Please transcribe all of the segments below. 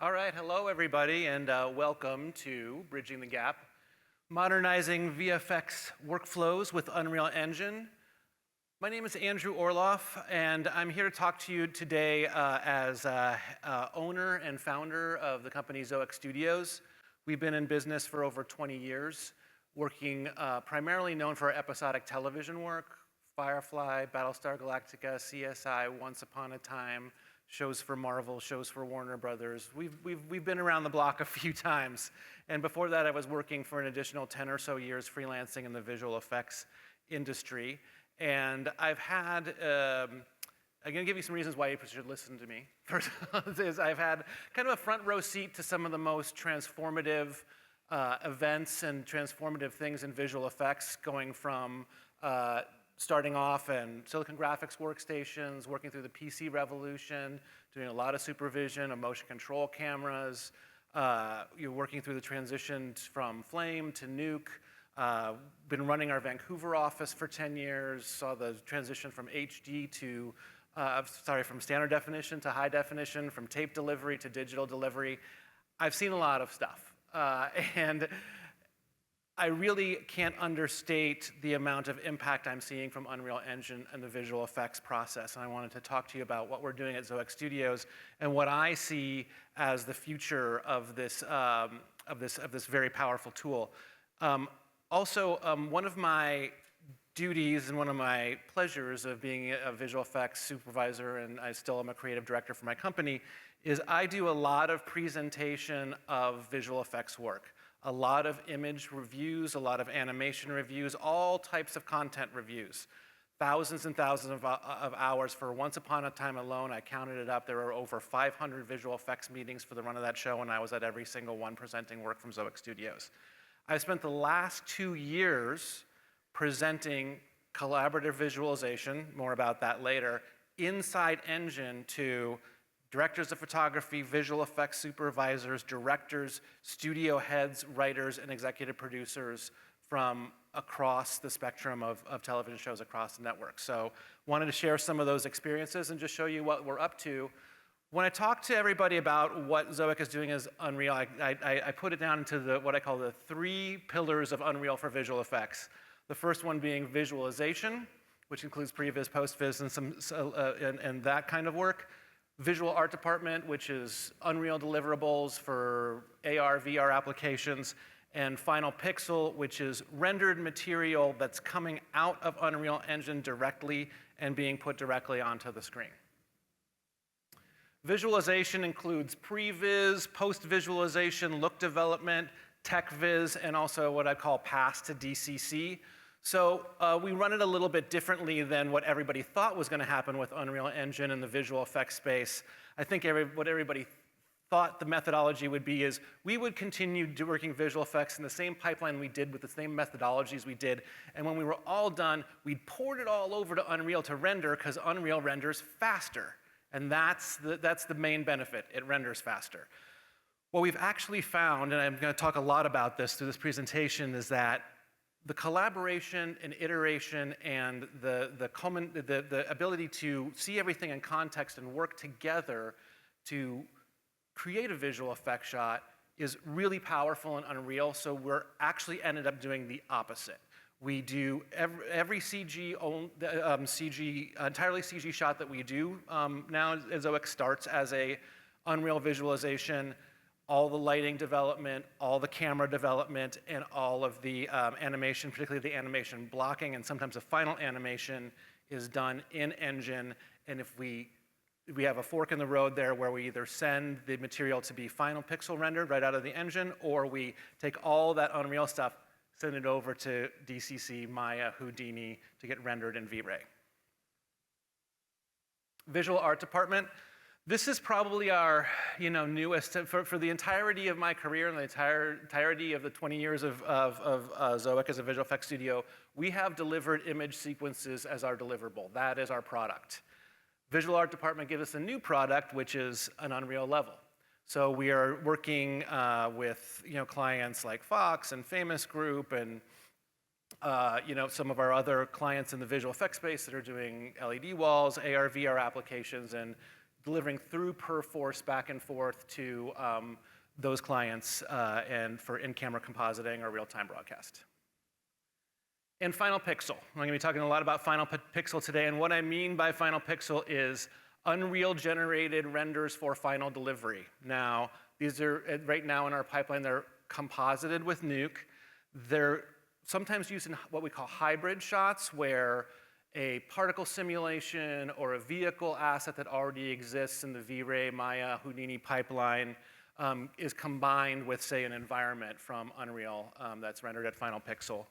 All right, hello everybody, and welcome to Bridging the Gap, Modernizing VFX Workflows with Unreal Engine. My name is Andrew Orloff, and I'm here to talk to you today as owner and founder of the company Zoic Studios. We've been in business for over 20 years, working primarily known for our episodic television work, Firefly, Battlestar Galactica, CSI, Once Upon a Time, shows for Marvel, shows for Warner Brothers. We've been around the block a few times. And before that, I was working for an additional 10 or so years freelancing in the visual effects industry. And I've had, I'm gonna give you some reasons why you should listen to me. First is I've had kind of a front row seat to some of the most transformative events and transformative things in visual effects, going from starting off in Silicon Graphics workstations, working through the PC revolution, doing a lot of supervision of motion control cameras. You're working through the transition from Flame to Nuke. Been running our Vancouver office for 10 years, saw the transition from HD to, from standard definition to high definition, from tape delivery to digital delivery. I've seen a lot of stuff. And I really can't understate the amount of impact I'm seeing from Unreal Engine and the visual effects process. And I wanted to talk to you about what we're doing at Zoic Studios and what I see as the future of this very powerful tool. Also, one of my duties and one of my pleasures of being a visual effects supervisor, and I still am a creative director for my company, is I do a lot of presentation of visual effects work. A lot of image reviews, a lot of animation reviews, all types of content reviews. Thousands and thousands of hours. For Once Upon a Time alone, I counted it up. There were over 500 visual effects meetings for the run of that show, and I was at every single one presenting work from Zoic Studios. I've spent the last 2 years presenting collaborative visualization, more about that later, inside Engine to directors of photography, visual effects supervisors, directors, studio heads, writers, and executive producers from across the spectrum of television shows across the network. So wanted to share some of those experiences and just show you what we're up to. When I talk to everybody about what Zoic is doing as Unreal, I put it down into what I call the 3 pillars of Unreal for visual effects. The first one being visualization, which includes previs, post-vis, and that kind of work. Visual art department, which is Unreal deliverables for AR, VR applications, and Final Pixel, which is rendered material that's coming out of Unreal Engine directly and being put directly onto the screen. Visualization includes previs, post-visualization, look development, tech viz, and also what I call pass to DCC. So we run it a little bit differently than what everybody thought was going to happen with Unreal Engine in the visual effects space. I think what everybody thought the methodology would be is we would continue working visual effects in the same pipeline we did with the same methodologies we did, and when we were all done, we'd poured it all over to Unreal to render because Unreal renders faster. And that's the main benefit. It renders faster. What we've actually found, and I'm going to talk a lot about this through this presentation, is that the collaboration and iteration and the ability to see everything in context and work together to create a visual effect shot is really powerful and Unreal, so we're actually ended up doing the opposite. We do every entirely CG shot that we do now as Zoic starts as a Unreal visualization. All the lighting development, all the camera development, and all of the animation, particularly the animation blocking, and sometimes the final animation is done in Engine. And if we have a fork in the road there where we either send the material to be Final Pixel rendered right out of the Engine, or we take all that Unreal stuff, send it over to DCC, Maya, Houdini to get rendered in V-Ray. Visual art department. This is probably our newest, for the entirety of my career and the entirety of the 20 years of Zoic as a visual effects studio, we have delivered image sequences as our deliverable. That is our product. Visual art department gives us a new product, which is an Unreal level. So we are working with clients like Fox and Famous Group and some of our other clients in the visual effects space that are doing LED walls, AR, VR applications, and delivering through perforce back and forth to those clients and for in-camera compositing or real-time broadcast. And Final Pixel. I'm going to be talking a lot about Final Pixel today, and what I mean by Final Pixel is Unreal-generated renders for final delivery. Now, these are, right now in our pipeline, they're composited with Nuke. They're sometimes used in what we call hybrid shots, where a particle simulation or a vehicle asset that already exists in the V-Ray, Maya, Houdini pipeline is combined with, say, an environment from Unreal that's rendered at Final Pixel.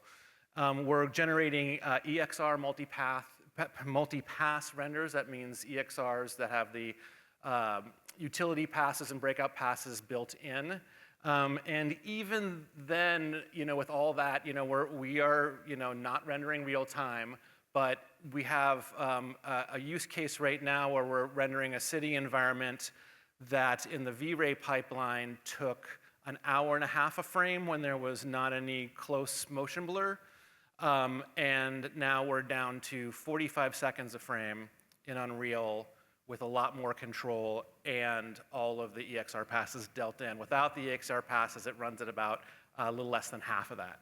We're generating EXR multi-pass renders. That means EXRs that have the utility passes and breakout passes built in. And even then, with all that, we are, not rendering real time, but we have a use case right now where we're rendering a city environment that in the V-Ray pipeline took an hour and a half a frame when there was not any close motion blur. And now we're down to 45 seconds a frame in Unreal with a lot more control and all of the EXR passes dealt in. Without the EXR passes, it runs at about a little less than half of that.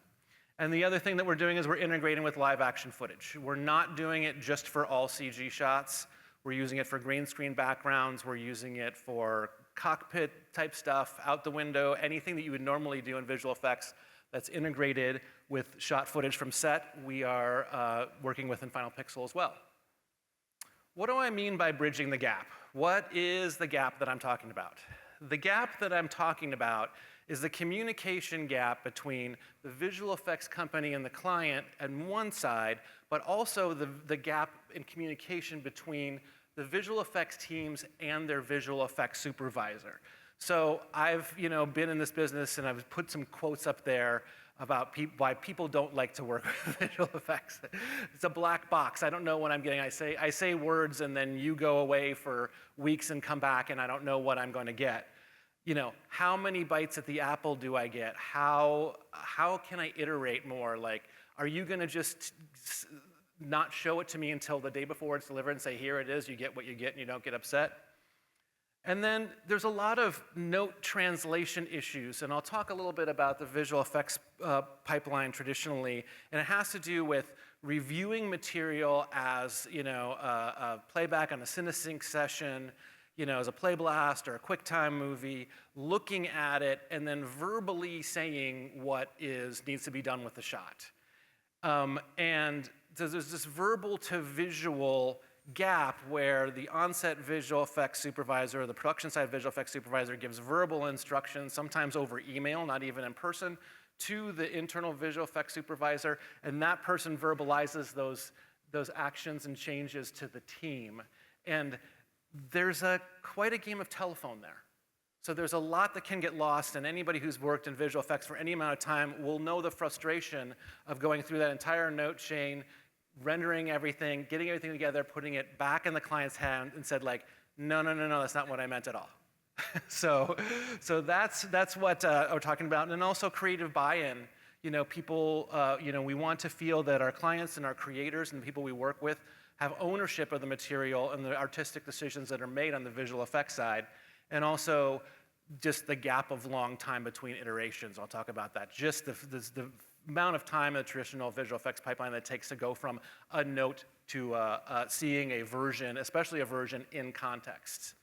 And the other thing that we're doing is we're integrating with live action footage. We're not doing it just for all CG shots. We're using it for green screen backgrounds. We're using it for cockpit type stuff, out the window, anything that you would normally do in visual effects that's integrated with shot footage from set, we are working with in Final Pixel as well. What do I mean by bridging the gap? What is the gap that I'm talking about? The gap that I'm talking about is the communication gap between the visual effects company and the client on one side, but also the gap in communication between the visual effects teams and their visual effects supervisor. So I've been in this business and I've put some quotes up there about why people don't like to work with visual effects. It's a black box. I don't know what I'm getting. I say words and then you go away for weeks and come back and I don't know what I'm going to get. How many bites at the apple do I get? How can I iterate more? Like, are you going to just not show it to me until the day before it's delivered and say, here it is, you get what you get and you don't get upset? And then there's a lot of note translation issues, and I'll talk a little bit about the visual effects pipeline traditionally, and it has to do with reviewing material as a playback on a CineSync session, as a play blast or a QuickTime movie, looking at it and then verbally saying what needs to be done with the shot. And there's this verbal to visual gap where the on-set visual effects supervisor or the production side visual effects supervisor gives verbal instructions, sometimes over email, not even in person, to the internal visual effects supervisor, and that person verbalizes those actions and changes to the team. And there's quite a game of telephone there. So there's a lot that can get lost, and anybody who's worked in visual effects for any amount of time will know the frustration of going through that entire note chain, rendering everything, getting everything together, putting it back in the client's hand and said like, no, that's not what I meant at all. so that's what we're talking about. And then also creative buy-in. People, we want to feel that our clients and our creators and the people we work with have ownership of the material and the artistic decisions that are made on the visual effects side. And also just the gap of long time between iterations. I'll talk about that. Just the amount of time in the traditional visual effects pipeline that it takes to go from a note to seeing a version, especially a version in context.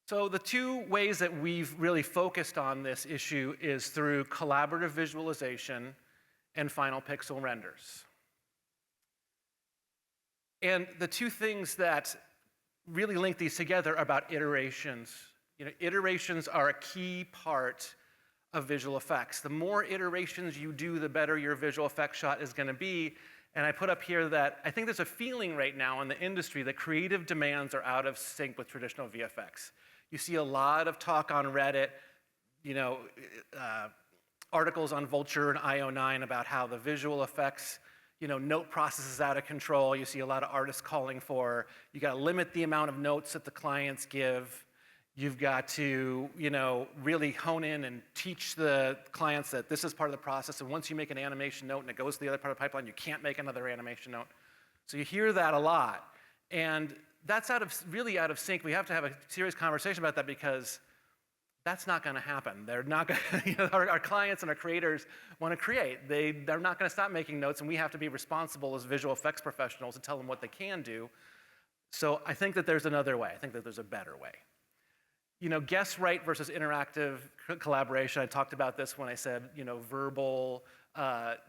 So the two ways that we've really focused on this issue is through collaborative visualization and Final Pixel renders. And the two things that really link these together are about iterations. Iterations are a key part of visual effects. The more iterations you do, the better your visual effects shot is going to be. And I put up here that I think there's a feeling right now in the industry that creative demands are out of sync with traditional VFX. You see a lot of talk on Reddit, articles on Vulture and IO9 about how the visual effects note process is out of control. You see a lot of artists calling for, you got to limit the amount of notes that the clients give. You've got to, really hone in and teach the clients that this is part of the process. And once you make an animation note and it goes to the other part of the pipeline, you can't make another animation note. So you hear that a lot. And that's really out of sync. We have to have a serious conversation about that because that's not going to happen. They're not going to, our clients and our creators want to create. They're not going to stop making notes, and we have to be responsible as visual effects professionals to tell them what they can do. So I think that there's another way. I think that there's a better way. Guest write versus interactive collaboration. I talked about this when I said, verbal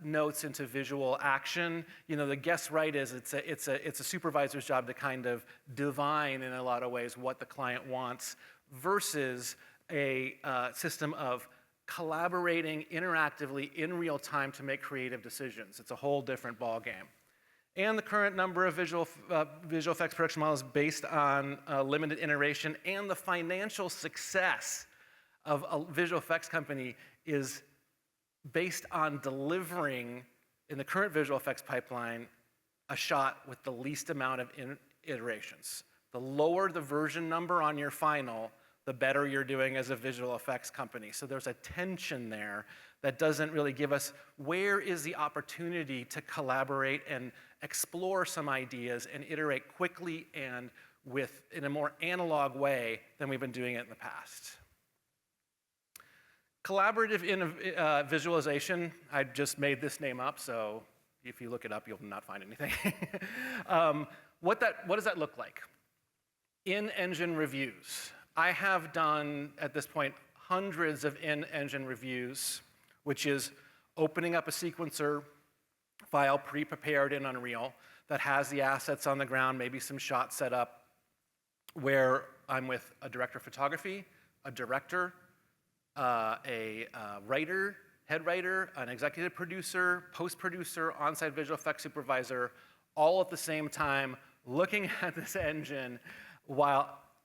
notes into visual action. The guest write is it's a supervisor's job to kind of divine in a lot of ways what the client wants versus a system of collaborating interactively in real time to make creative decisions. It's a whole different ballgame. And the current number of visual effects production models based on limited iteration and the financial success of a visual effects company is based on delivering, in the current visual effects pipeline, a shot with the least amount of iterations. The lower the version number on your final, the better you're doing as a visual effects company. So there's a tension there that doesn't really give us where is the opportunity to collaborate and explore some ideas and iterate quickly and in a more analog way than we've been doing it in the past. Collaborative visualization, I just made this name up, so if you look it up, you'll not find anything. What does that look like? In-engine reviews. I have done, at this point, hundreds of in-engine reviews, which is opening up a sequencer file pre-prepared in Unreal that has the assets on the ground, maybe some shots set up, where I'm with a director of photography, a director, a writer, head writer, an executive producer, post-producer, on-site visual effects supervisor, all at the same time, looking at this engine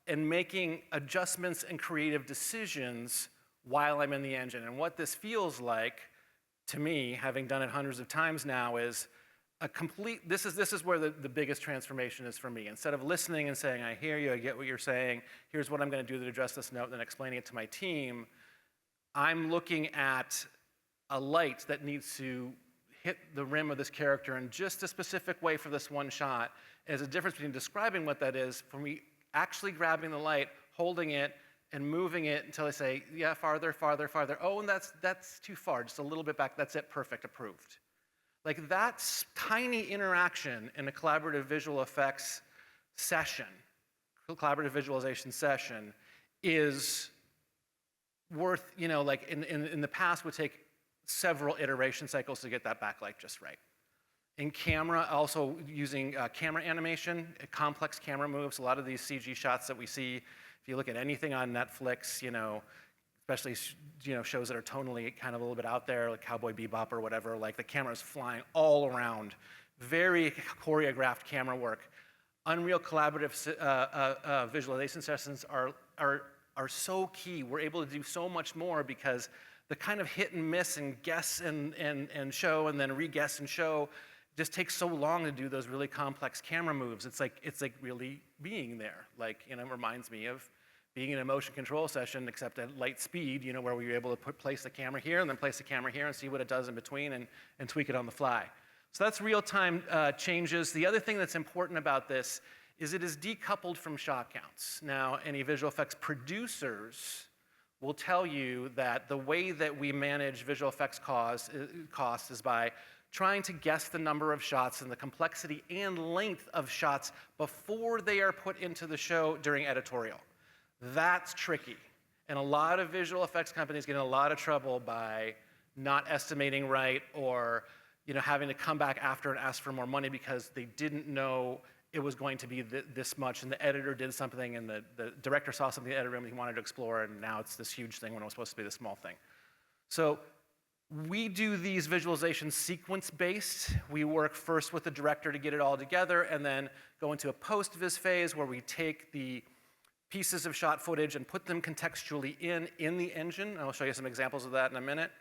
and making adjustments and creative decisions while I'm in the engine. And what this feels like, to me, having done it hundreds of times now, is this is where the biggest transformation is for me. Instead of listening and saying, I hear you, I get what you're saying, here's what I'm gonna do to address this note, and then explaining it to my team, I'm looking at a light that needs to hit the rim of this character in just a specific way for this one shot. There's a difference between describing what that is, for me actually grabbing the light, holding it, and moving it until I say, yeah, farther, farther, farther. Oh, and that's too far, just a little bit back, that's it, perfect, approved. Like that tiny interaction in a collaborative visual effects session, collaborative visualization session, is worth, like in the past would take several iteration cycles to get that backlight just right. In camera, also using camera animation, complex camera moves, a lot of these CG shots that we see, if you look at anything on Netflix, especially shows that are tonally kind of a little bit out there, like Cowboy Bebop or whatever, like the camera's flying all around. Very choreographed camera work. Unreal collaborative visualization sessions are so key. We're able to do so much more because the kind of hit and miss and guess and show and then re-guess and show just takes so long to do those really complex camera moves. It's like really being there. It reminds me of being in a motion control session, except at light speed, where we were able to place the camera here and then place the camera here and see what it does in between and tweak it on the fly. So that's real-time changes. The other thing that's important about this is it is decoupled from shot counts. Now, any visual effects producers will tell you that the way that we manage visual effects costs is by trying to guess the number of shots and the complexity and length of shots before they are put into the show during editorial. That's tricky. And a lot of visual effects companies get in a lot of trouble by not estimating right or having to come back after and ask for more money because they didn't know it was going to be this much, and the editor did something, and the director saw something in the edit room he wanted to explore, and now it's this huge thing when it was supposed to be this small thing. So we do these visualizations sequence-based. We work first with the director to get it all together, and then go into a post-vis phase where we take the pieces of shot footage and put them contextually in the engine. I'll show you some examples of that in a minute.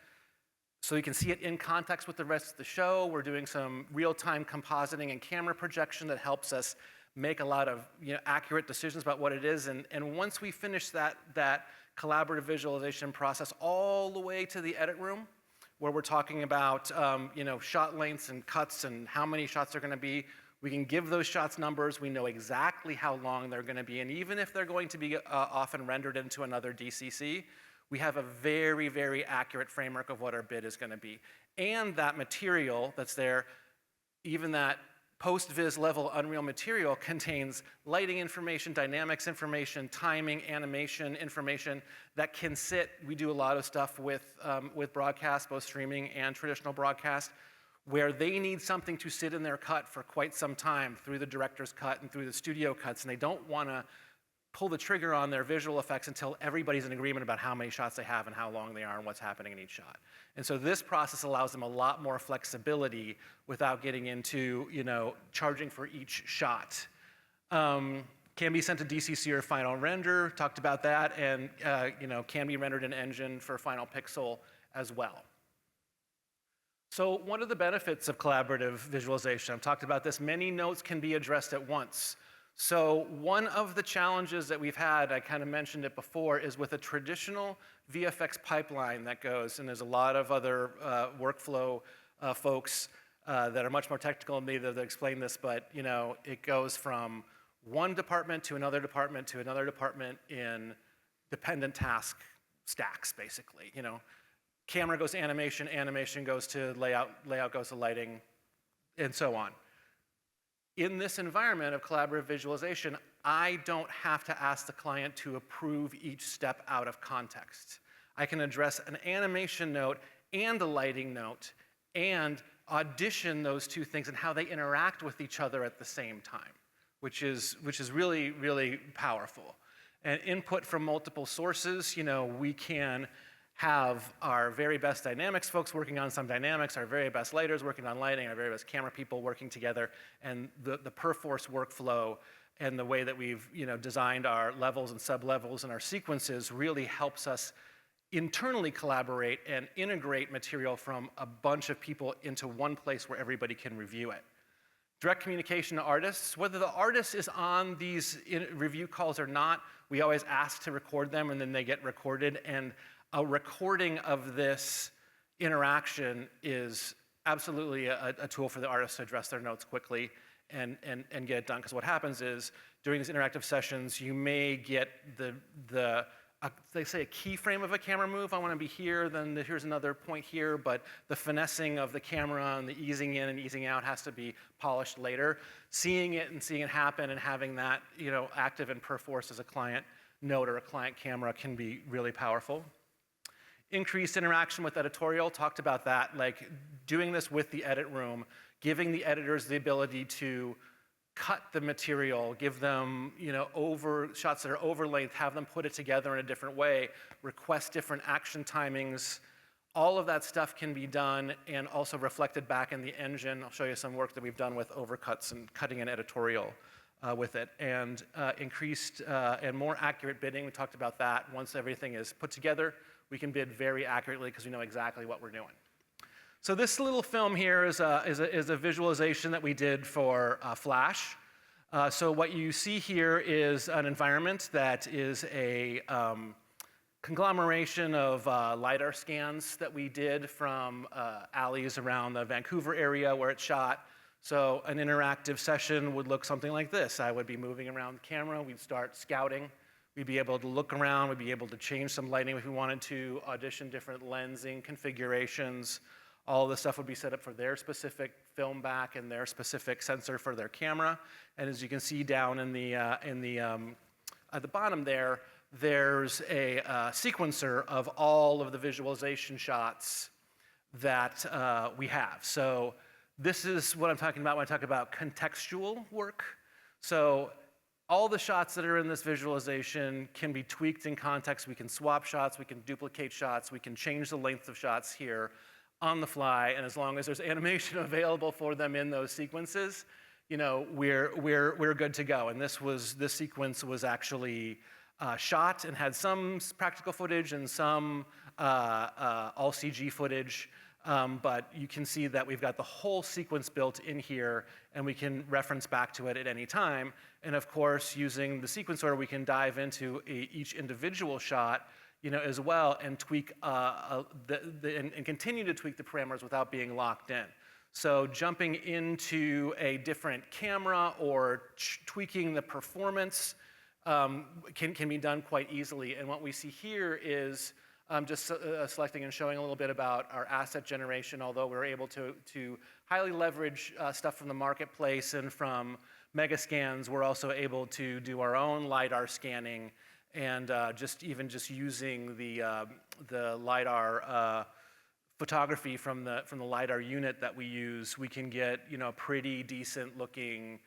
So you can see it in context with the rest of the show. We're doing some real-time compositing and camera projection that helps us make a lot of accurate decisions about what it is. And once we finish that collaborative visualization process all the way to the edit room, where we're talking about shot lengths and cuts and how many shots are going to be, We can give those shots numbers. We know exactly how long they're going to be. And even if they're going to be often rendered into another DCC, we have a very, very accurate framework of what our bid is going to be. And that material that's there, even that post-viz level Unreal material, contains lighting information, dynamics information, timing, animation information that can sit. We do a lot of stuff with broadcast, both streaming and traditional broadcast, where they need something to sit in their cut for quite some time through the director's cut and through the studio cuts, and they don't want to pull the trigger on their visual effects until everybody's in agreement about how many shots they have and how long they are and what's happening in each shot. And so this process allows them a lot more flexibility without getting into, charging for each shot. Can be sent to DCC or final render, talked about that, and can be rendered in Engine for final pixel as well. So what are the benefits of collaborative visualization? I've talked about this. Many notes can be addressed at once. So one of the challenges that we've had, I kind of mentioned it before, is with a traditional VFX pipeline that goes, and there's a lot of other workflow folks that are much more technical than me that explain this, but it goes from one department to another department to another department in dependent task stacks, basically. Camera goes to animation, animation goes to layout, layout goes to lighting, and so on. In this environment of collaborative visualization, I don't have to ask the client to approve each step out of context. I can address an animation note and a lighting note and audition those two things and how they interact with each other at the same time, which is really, really powerful. And input from multiple sources, we can have our very best dynamics folks working on some dynamics, our very best lighters working on lighting, our very best camera people working together, and the per-force workflow and the way that we've designed our levels and sub-levels and our sequences really helps us internally collaborate and integrate material from a bunch of people into one place where everybody can review it. Direct communication to artists, whether the artist is on these review calls or not, we always ask to record them and then they get recorded, and a recording of this interaction is absolutely a tool for the artist to address their notes quickly and get it done. Because what happens is, during these interactive sessions, you may get they say a keyframe of a camera move. I want to be here, then here's another point here, but the finessing of the camera and the easing in and easing out has to be polished later. Seeing it happen and having that active and per-force as a client note or a client camera can be really powerful. Increased interaction with editorial, talked about that, like doing this with the edit room, giving the editors the ability to cut the material, give them shots that are over length, have them put it together in a different way, request different action timings. All of that stuff can be done and also reflected back in the engine. I'll show you some work that we've done with overcuts and cutting an editorial with it. And increased and more accurate bidding, we talked about that. Once everything is put together, we can bid very accurately because we know exactly what we're doing. So this little film here is a visualization that we did for Flash. So what you see here is an environment that is a conglomeration of LiDAR scans that we did from alleys around the Vancouver area where it's shot. So an interactive session would look something like this. I would be moving around the camera. We'd start scouting. We'd be able to look around. We'd be able to change some lighting if we wanted to, audition different lensing configurations. All of this stuff would be set up for their specific film back and their specific sensor for their camera. And as you can see down at the bottom there, there's a sequencer of all of the visualization shots that we have. So this is what I'm talking about when I talk about contextual work. So all the shots that are in this visualization can be tweaked in context. We can swap shots, we can duplicate shots, we can change the length of shots here on the fly, and as long as there's animation available for them in those sequences, we're good to go. And this sequence was actually shot and had some practical footage and some all CG footage. But you can see that we've got the whole sequence built in here, and we can reference back to it at any time. And of course, using the sequence order, we can dive into each individual shot, as well, and tweak and continue to tweak the parameters without being locked in. So jumping into a different camera or tweaking the performance can be done quite easily. And what we see here is just selecting and showing a little bit about our asset generation, although we're able to highly leverage stuff from the marketplace and from Megascans. We're also able to do our own LiDAR scanning and just using the LiDAR photography from the LiDAR unit that we use, we can get pretty decent looking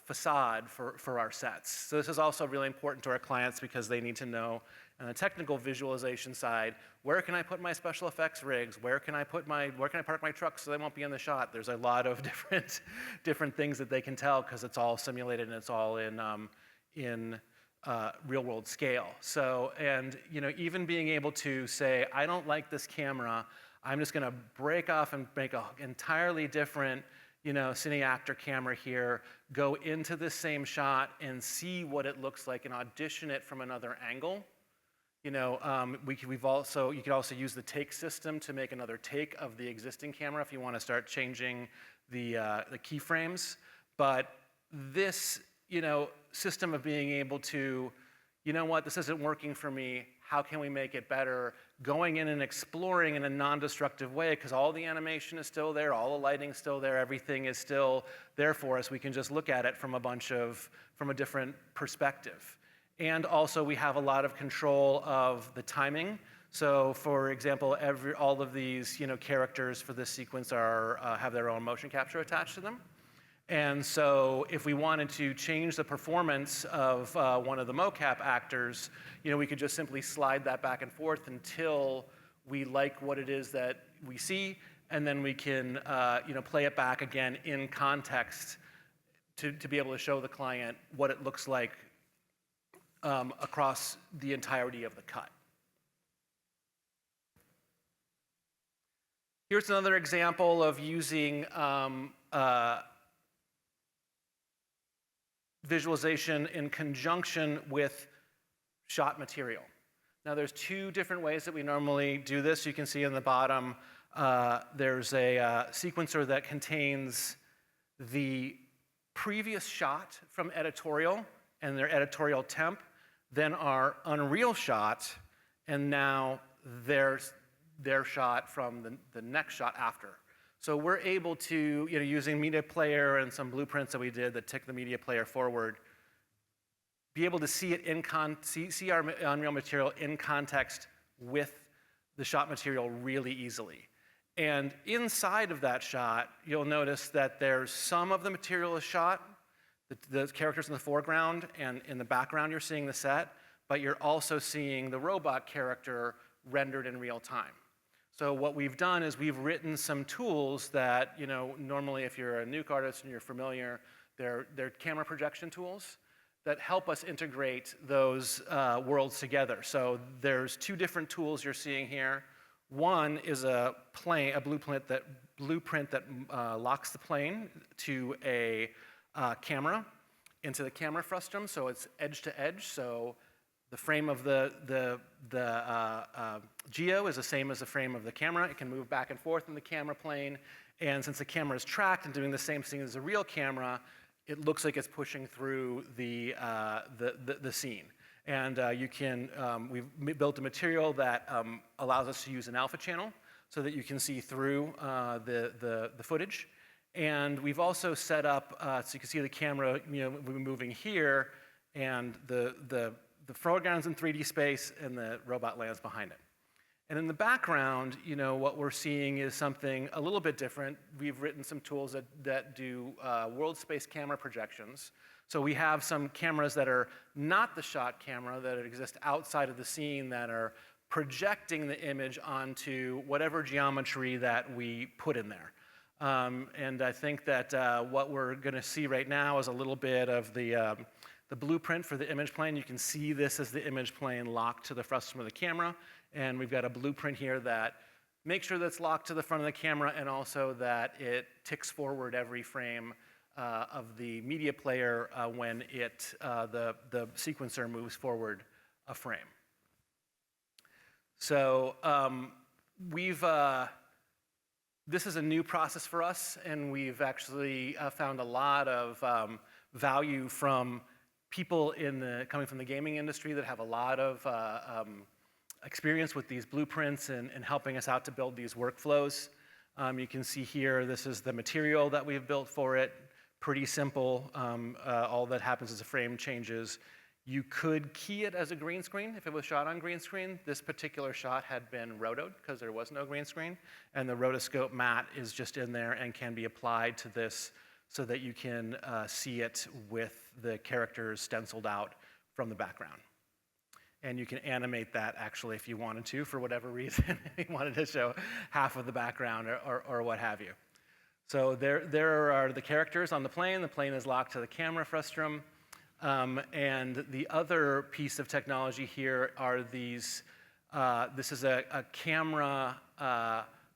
facade for our sets. So this is also really important to our clients because they need to know on the technical visualization side, where can I put my special effects rigs? Where can I park my truck so they won't be in the shot? There's a lot of different things that they can tell because it's all simulated and it's all in real world scale. So, and even being able to say, I don't like this camera, I'm just gonna break off and make an entirely different cine actor camera here, go into the same shot and see what it looks like and audition it from another angle. You could also use the take system to make another take of the existing camera if you want to start changing the keyframes. But this system of being able to, this isn't working for me, how can we make it better? Going in and exploring in a non-destructive way, because all the animation is still there, all the lighting's still there, everything is still there for us. We can just look at it from a different perspective. And also we have a lot of control of the timing. So for example, all of these characters for this sequence have their own motion capture attached to them. And so if we wanted to change the performance of one of the mocap actors, we could just simply slide that back and forth until we like what it is that we see, and then we can play it back again in context to be able to show the client what it looks like across the entirety of the cut. Here's another example of using visualization in conjunction with shot material. Now there's two different ways that we normally do this. You can see in the bottom there's a sequencer that contains the previous shot from editorial and their editorial temp, then our Unreal shot, and now their shot from the next shot after. So we're able to, using media player and some blueprints that we did that took the media player forward, be able to see it see our Unreal material in context with the shot material really easily. And inside of that shot, you'll notice that there's some of the material is shot, the characters in the foreground, and in the background you're seeing the set, but you're also seeing the robot character rendered in real time. So what we've done is we've written some tools that, normally if you're a nuke artist and you're familiar, they're camera projection tools that help us integrate those worlds together. So there's two different tools you're seeing here. One is a blueprint that locks the plane to a camera into the camera frustum, so it's edge to edge. So the frame of the geo is the same as the frame of the camera. It can move back and forth in the camera plane. And since the camera is tracked and doing the same thing as a real camera, it looks like it's pushing through the scene. And we've built a material that allows us to use an alpha channel so that you can see through the footage. And we've also set up, so you can see the camera moving here, and the foreground's in 3D space, and the robot lands behind it. And in the background, what we're seeing is something a little bit different. We've written some tools that do world space camera projections. So we have some cameras that are not the shot camera, that exist outside of the scene, that are projecting the image onto whatever geometry that we put in there. And I think that what we're going to see right now is a little bit of the blueprint for the image plane. You can see this as the image plane locked to the frustum of the camera. And we've got a blueprint here that makes sure that it's locked to the front of the camera, and also that it ticks forward every frame of the media player when the sequencer moves forward a frame. So we've This is a new process for us, and we've actually found a lot of value from people coming from the gaming industry that have a lot of experience with these blueprints and helping us out to build these workflows. You can see here, this is the material that we've built for it. Pretty simple. All that happens is the frame changes. You could key it as a green screen if it was shot on green screen. This particular shot had been rotoed because there was no green screen, and the rotoscope mat is just in there and can be applied to this so that you can see it with the characters stenciled out from the background. And you can animate that actually if you wanted to, for whatever reason, you wanted to show half of the background or what have you. So there are the characters on the plane. The plane is locked to the camera frustum. And the other piece of technology here are these, this is a camera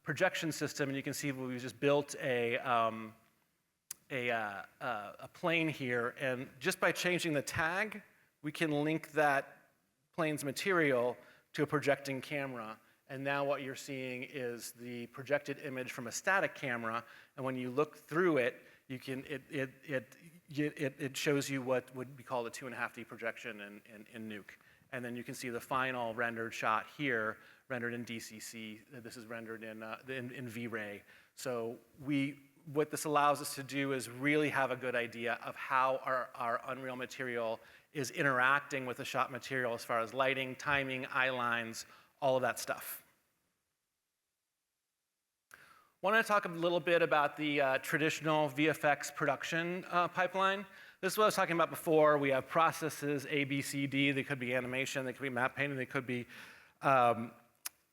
projection system, and you can see we just built a plane here, and just by changing the tag, we can link that plane's material to a projecting camera, and now what you're seeing is the projected image from a static camera, and when you look through it, you can, it shows you what would be called a 2.5D projection in Nuke. And then you can see the final rendered shot here, rendered in DCC. This is rendered in V-Ray. So what this allows us to do is really have a good idea of how our Unreal material is interacting with the shot material as far as lighting, timing, eye lines, all of that stuff. I want to talk a little bit about the traditional VFX production pipeline. This is what I was talking about before. We have processes A, B, C, D. They could be animation, they could be map painting, they could be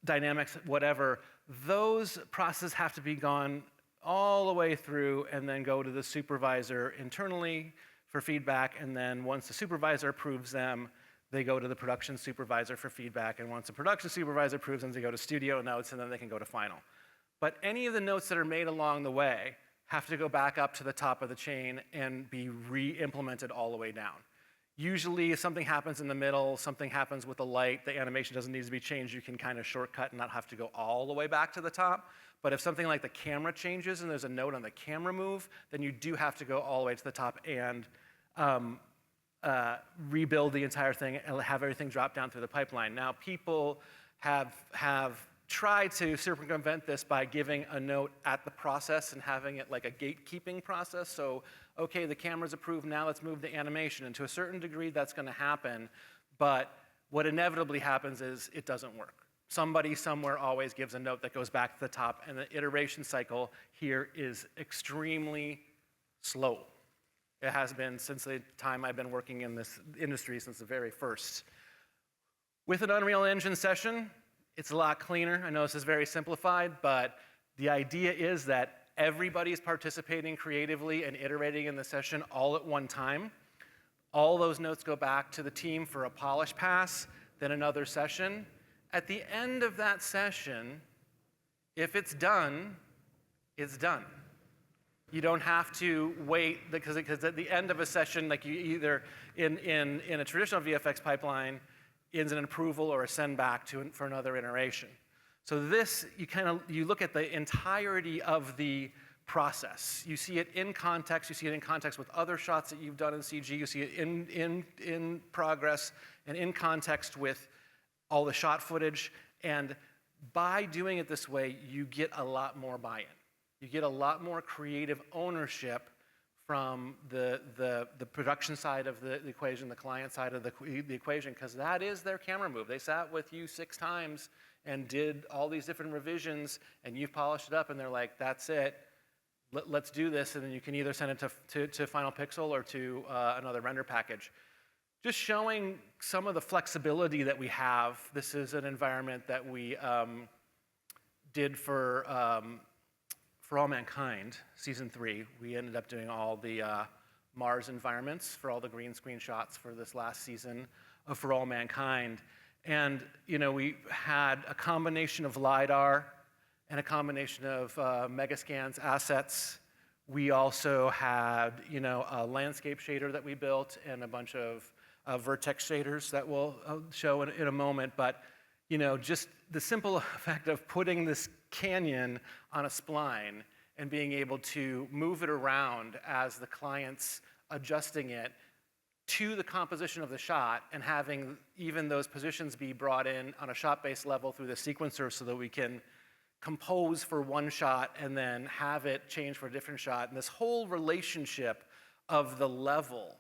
dynamics, whatever. Those processes have to be gone all the way through and then go to the supervisor internally for feedback, and then once the supervisor approves them, they go to the production supervisor for feedback, and once the production supervisor approves them, they go to studio notes, and then they can go to final. But any of the notes that are made along the way have to go back up to the top of the chain and be re-implemented all the way down. Usually, if something happens in the middle, something happens with the light, the animation doesn't need to be changed, you can kind of shortcut and not have to go all the way back to the top. But if something like the camera changes and there's a note on the camera move, then you do have to go all the way to the top and rebuild the entire thing and have everything drop down through the pipeline. Now, people have tried to circumvent this by giving a note at the process and having it like a gatekeeping process. So, okay, the camera's approved, now let's move the animation. And to a certain degree, that's going to happen. But what inevitably happens is it doesn't work. Somebody somewhere always gives a note that goes back to the top, and the iteration cycle here is extremely slow. It has been since the time I've been working in this industry, since the very first. With an Unreal Engine session, it's a lot cleaner. I know this is very simplified, but the idea is that everybody's participating creatively and iterating in the session all at one time. All those notes go back to the team for a polish pass, then another session. At the end of that session, if it's done, it's done. You don't have to wait, because at the end of a session, like you either, in a traditional VFX pipeline, is an approval or a send back for another iteration. So this, you look at the entirety of the process. You see it in context, you see it in context with other shots that you've done in CG, you see it in progress and in context with all the shot footage, and by doing it this way, you get a lot more buy-in. You get a lot more creative ownership from the production side of the equation, the client side of the equation, because that is their camera move. They sat with you 6 times and did all these different revisions, and you've polished it up, and they're like, that's it, let's do this, and then you can either send it to Final Pixel or to another render package. Just showing some of the flexibility that we have. This is an environment that we did for All Mankind, Season 3. We ended up doing all the Mars environments for all the green screen shots for this last season of For All Mankind. And we had a combination of LiDAR and a combination of Megascans assets. We also had a landscape shader that we built and a bunch of vertex shaders that we'll show in a moment. But just the simple fact of putting this canyon on a spline and being able to move it around as the client's adjusting it to the composition of the shot, and having even those positions be brought in on a shot-based level through the sequencer so that we can compose for one shot and then have it change for a different shot. And this whole relationship of the level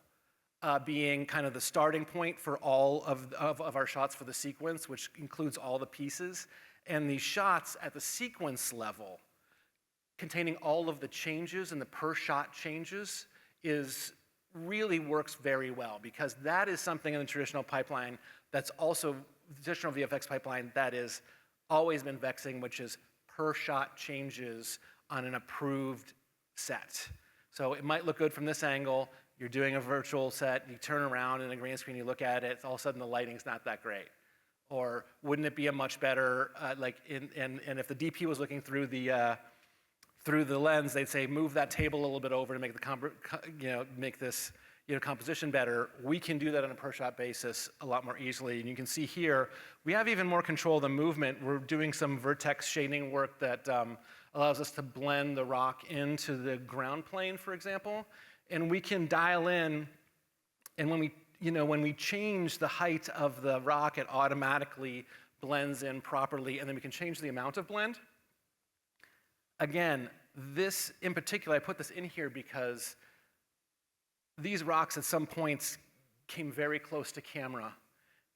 being kind of the starting point for all of our shots for the sequence, which includes all the pieces, and these shots at the sequence level containing all of the changes and the per shot changes really works very well, because that is something in the traditional pipeline that's also the traditional VFX pipeline that is always been vexing, which is per shot changes on an approved set. So it might look good from this angle. You're doing a virtual set, you turn around in a green screen, you look at it, all of a sudden the lighting's not that great. Or wouldn't it be a much better, and if the DP was looking through the lens, they'd say, move that table a little bit over to make make this composition better. We can do that on a per shot basis a lot more easily. And you can see here, we have even more control of the movement. We're doing some vertex shading work that allows us to blend the rock into the ground plane, for example. And we can dial in, and when we change the height of the rock, it automatically blends in properly, and then we can change the amount of blend. Again, this in particular, I put this in here because these rocks at some points came very close to camera,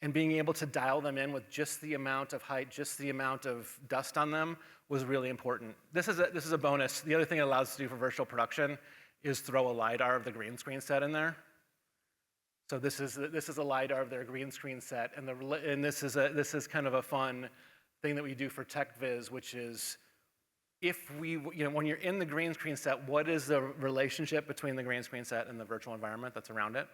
and being able to dial them in with just the amount of height, just the amount of dust on them was really important. This is a bonus. The other thing it allows us to do for virtual production is throw a LiDAR of the green screen set in there. So this is a LiDAR of their green screen set, and this is kind of a fun thing that we do for TechViz, which is, when you're in the green screen set, what is the relationship between the green screen set and the virtual environment that's around it?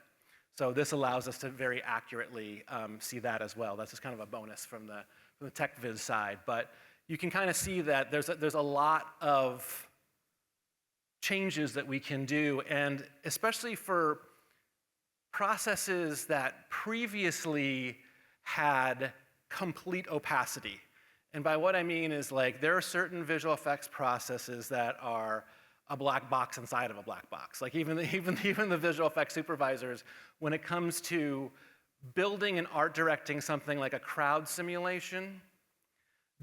So this allows us to very accurately see that as well. That's just kind of a bonus from the TechViz side. But you can kind of see that there's a lot of changes that we can do, and especially for processes that previously had complete opacity. And by what I mean is, like, there are certain visual effects processes that are a black box inside of a black box. Like even the visual effects supervisors, when it comes to building and art directing something like a crowd simulation,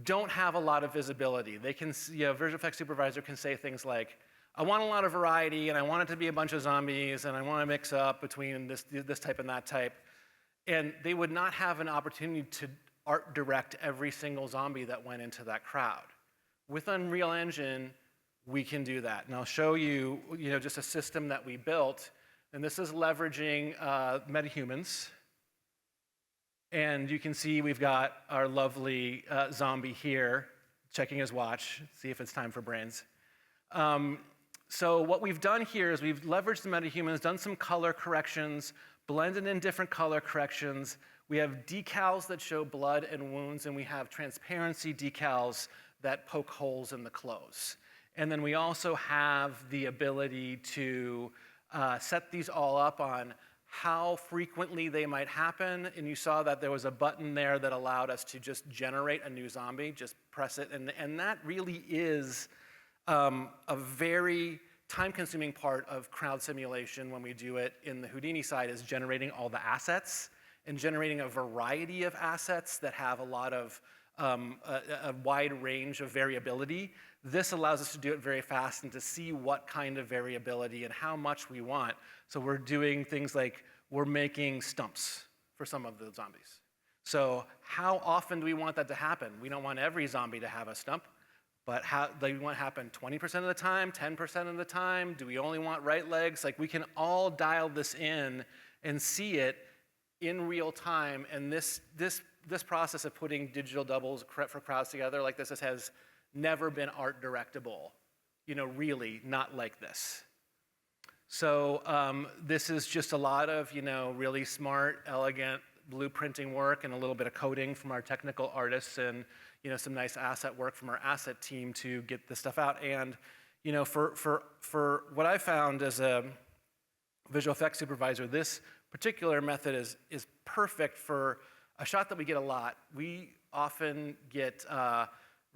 don't have a lot of visibility. They can, visual effects supervisor can say things like, I want a lot of variety, and I want it to be a bunch of zombies, and I want to mix up between this type and that type. And they would not have an opportunity to art direct every single zombie that went into that crowd. With Unreal Engine, we can do that. And I'll show you, just a system that we built. And this is leveraging metahumans. And you can see we've got our lovely zombie here, checking his watch, see if it's time for brains. So what we've done here is we've leveraged the metahumans, done some color corrections, blended in different color corrections. We have decals that show blood and wounds, and we have transparency decals that poke holes in the clothes. And then we also have the ability to set these all up on how frequently they might happen. And you saw that there was a button there that allowed us to just generate a new zombie, just press it. And that really is a very time-consuming part of crowd simulation when we do it in the Houdini side, is generating all the assets and generating a variety of assets that have a lot of a wide range of variability. This allows us to do it very fast and to see what kind of variability and how much we want. So we're doing things like we're making stumps for some of the zombies. So how often do we want that to happen? We don't want every zombie to have a stump, but do we want it to happen 20% of the time, 10% of the time? Do we only want right legs? Like, we can all dial this in and see it in real time. And this process of putting digital doubles for crowds together like this has never been art-directable, really not like this. So this is just a lot of, really smart, elegant blueprinting work and a little bit of coding from our technical artists, and, some nice asset work from our asset team to get this stuff out. And, for what I found as a visual effects supervisor, this particular method is perfect for a shot that we get a lot. We often get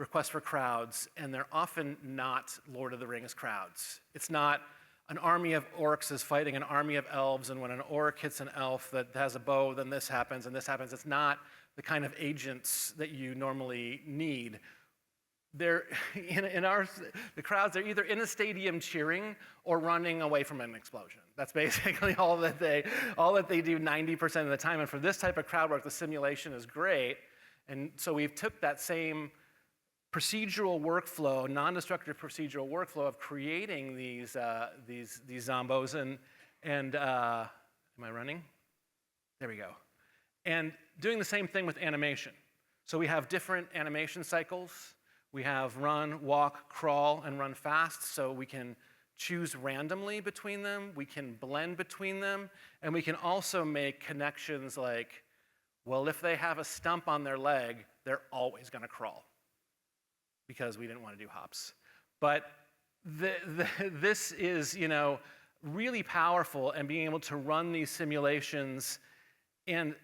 requests for crowds, and they're often not Lord of the Rings crowds. It's not an army of orcs is fighting an army of elves, and when an orc hits an elf that has a bow, then this happens and this happens. It's not the kind of agents that you normally need. They're the crowds are either in a stadium cheering or running away from an explosion. That's basically all that they do 90% of the time. And for this type of crowd work, the simulation is great. And so we've took that same procedural workflow, non-destructive procedural workflow of creating these zombos and am I running? There we go. And doing the same thing with animation. So we have different animation cycles. We have run, walk, crawl, and run fast, so we can choose randomly between them. We can blend between them, and we can also make connections like, well, if they have a stump on their leg, they're always going to crawl, because we didn't want to do hops. But this is, really powerful, and being able to run these simulations. And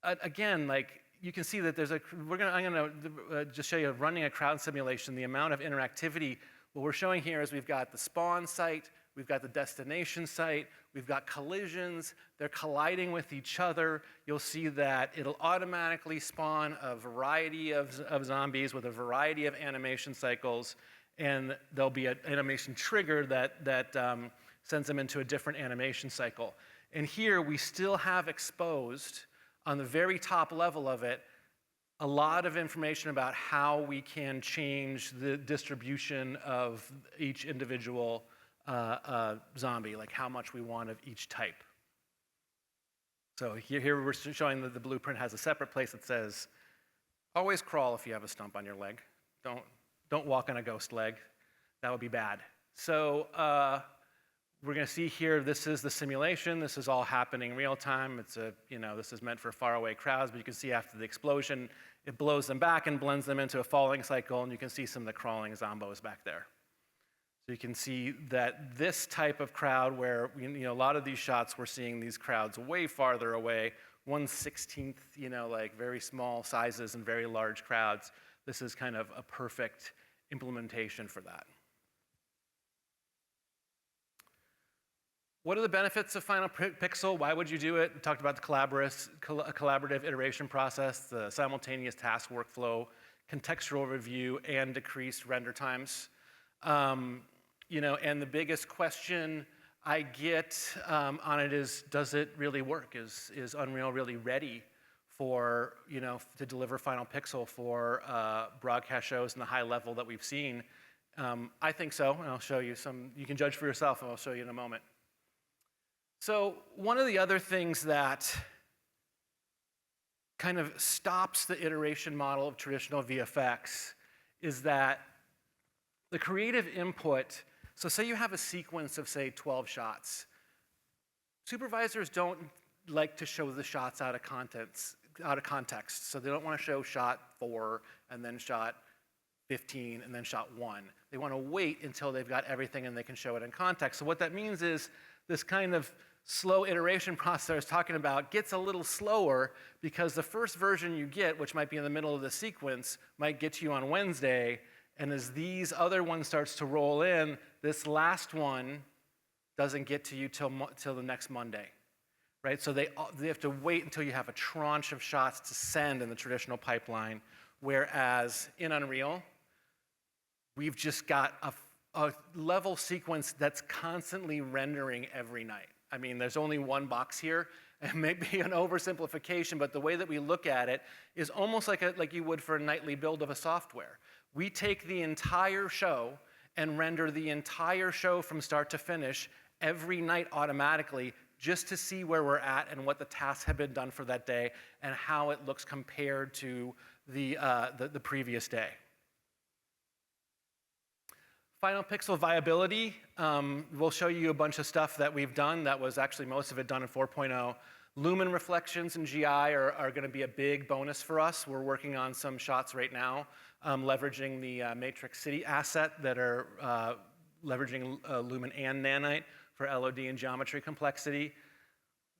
again, like, you can see that I'm gonna just show you running a crowd simulation, the amount of interactivity. What we're showing here is we've got the spawn site, we've got the destination site, we've got collisions, they're colliding with each other. You'll see that it'll automatically spawn a variety of zombies with a variety of animation cycles, and there'll be an animation trigger that sends them into a different animation cycle. And here we still have exposed, on the very top level of it, a lot of information about how we can change the distribution of each individual zombie, like how much we want of each type. So here we're showing that the blueprint has a separate place that says, always crawl if you have a stump on your leg. Don't walk on a ghost leg. That would be bad. So we're going to see here, this is the simulation. This is all happening real time. This is meant for faraway crowds, but you can see after the explosion, it blows them back and blends them into a falling cycle, and you can see some of the crawling zombos back there. So you can see that this type of crowd where, a lot of these shots, we're seeing these crowds way farther away, 1/16th, like very small sizes and very large crowds. This is kind of a perfect implementation for that. What are the benefits of Final Pixel? Why would you do it? We talked about the collaborative iteration process, the simultaneous task workflow, contextual review, and decreased render times. And the biggest question I get on it is, does it really work? Is Unreal really ready for, to deliver Final Pixel for broadcast shows and the high level that we've seen? I think so, and I'll show you some. You can judge for yourself, and I'll show you in a moment. So one of the other things that kind of stops the iteration model of traditional VFX is that the creative input, so say you have a sequence of, say, 12 shots. Supervisors don't like to show the shots out of context, so they don't want to show shot 4 and then shot 15 and then shot 1. They want to wait until they've got everything and they can show it in context. So what that means is this kind of slow iteration process I was talking about gets a little slower because the first version you get, which might be in the middle of the sequence, might get to you on Wednesday, and as these other ones starts to roll in, this last one doesn't get to you till the next Monday, right? So they have to wait until you have a tranche of shots to send in the traditional pipeline, whereas in Unreal, we've just got a level sequence that's constantly rendering every night. I mean, there's only one box here, and maybe an oversimplification, but the way that we look at it is almost like you would for a nightly build of a software. We take the entire show and render the entire show from start to finish every night automatically just to see where we're at and what the tasks have been done for that day and how it looks compared to the previous day. Final Pixel viability, we'll show you a bunch of stuff that we've done that was actually most of it done in 4.0. Lumen reflections in GI are going to be a big bonus for us. We're working on some shots right now, leveraging the Matrix City asset that are leveraging Lumen and Nanite for LOD and geometry complexity.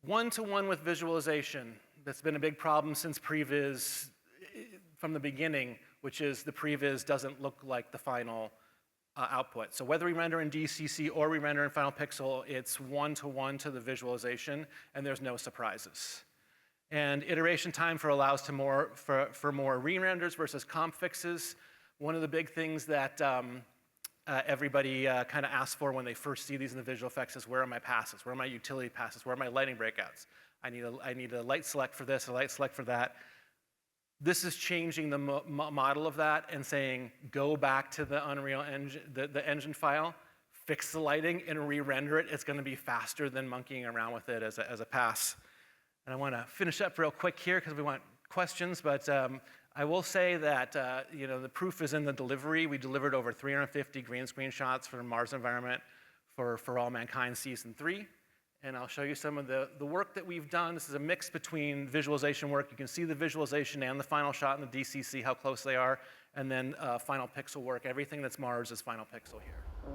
One-to-one with visualization. That's been a big problem since previs from the beginning. which is the previs doesn't look like the final output. So whether we render in DCC or we render in Final Pixel, it's one-to-one to the visualization, and there's no surprises. And iteration time allows for more re-renders versus comp fixes. One of the big things that everybody kind of asks for when they first see these in the visual effects is, where are my passes? Where are my utility passes? Where are my lighting breakouts? I need a light select for this, a light select for that. This is changing the model of that and saying, go back to the Unreal Engine, the engine file, fix the lighting, and re-render it. It's going to be faster than monkeying around with it as a pass. And I want to finish up real quick here because we want questions, but I will say that the proof is in the delivery. We delivered over 350 green screen shots for Mars environment for All Mankind Season 3. And I'll show you some of the work that we've done. This is a mix between visualization work. You can see the visualization and the final shot in the DCC, how close they are, and then final pixel work. Everything that's Mars is final pixel here.